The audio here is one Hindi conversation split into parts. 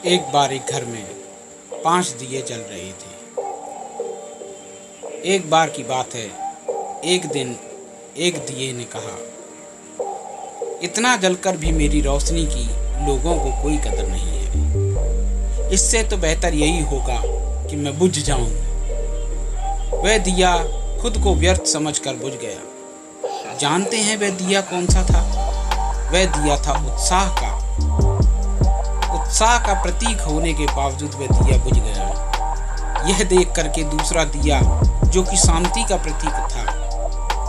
एक बार एक घर में 5 दिए जल रहे थे। एक बार की बात है, एक दिन एक दिए ने कहा, इतना जलकर भी मेरी रोशनी की लोगों को कोई कदर नहीं है। इससे तो बेहतर यही होगा कि मैं बुझ जाऊं। वह दिया खुद को व्यर्थ समझकर बुझ गया। जानते हैं वह दिया कौन सा था? वह दिया था उत्साह का। उत्साह का प्रतीक होने के बावजूद वह दिया बुझ गया। यह देख करके दूसरा दिया, जो कि शांति का प्रतीक था,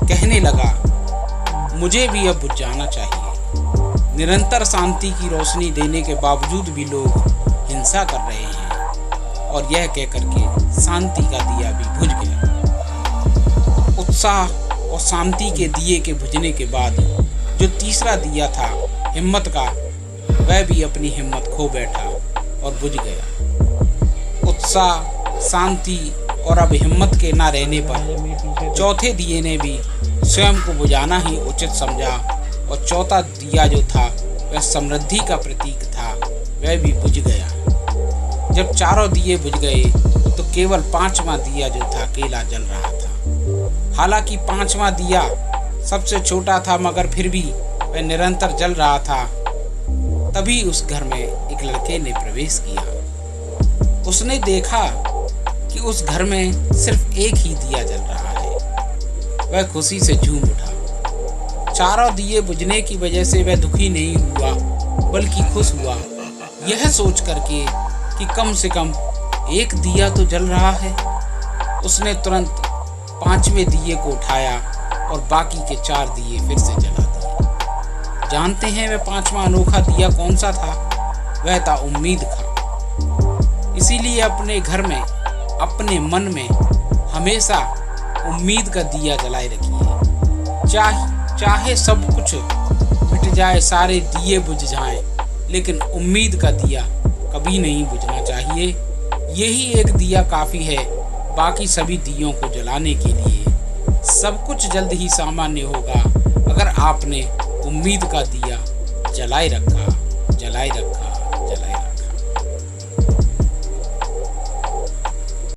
कहने लगा, मुझे भी अब बुझ जाना चाहिए। निरंतर शांति की रोशनी देने के बावजूद भी लोग हिंसा कर रहे हैं। और यह कह करके शांति का दिया भी बुझ गया। उत्साह और शांति के दिए के बुझने के बाद जो तीसरा दिया था हिम्मत का, वह भी अपनी हिम्मत खो बैठा और बुझ गया। उत्साह, शांति और अब हिम्मत के न रहने पर चौथे दिए ने भी स्वयं को बुझाना ही उचित समझा और चौथा दिया जो था वह समृद्धि का प्रतीक था, वह भी बुझ गया। जब चारों दिए बुझ गए तो केवल 5वां दिया जो था अकेला जल रहा था। हालांकि 5वां दिया सबसे छोटा था, मगर फिर भी वह निरंतर जल रहा था। तभी उस घर में एक लड़के ने प्रवेश किया। उसने देखा कि उस घर में सिर्फ एक ही दिया जल रहा है। वह खुशी से झूम उठा। चारों दिए बुझने की वजह से वह दुखी नहीं हुआ, बल्कि खुश हुआ, यह सोच करके कि कम से कम एक दिया तो जल रहा है। उसने तुरंत 5वें दिए को उठाया और बाकी के 4 दिए फिर से जला दिए। जानते हैं वह 5वां अनोखा दिया कौन सा था? वह था उम्मीद का। इसीलिए अपने घर में, अपने मन में हमेशा उम्मीद का दिया जलाए रखिए। चाहे सब कुछ मिट जाए, सारे दिए बुझ जाएं, लेकिन उम्मीद का दिया कभी नहीं बुझना चाहिए। यही एक दिया काफ़ी है बाकी सभी दियों को जलाने के लिए। सब कुछ जल्द ही सामान्य होगा अगर आपने उम्मीद का दिया जलाए रखा।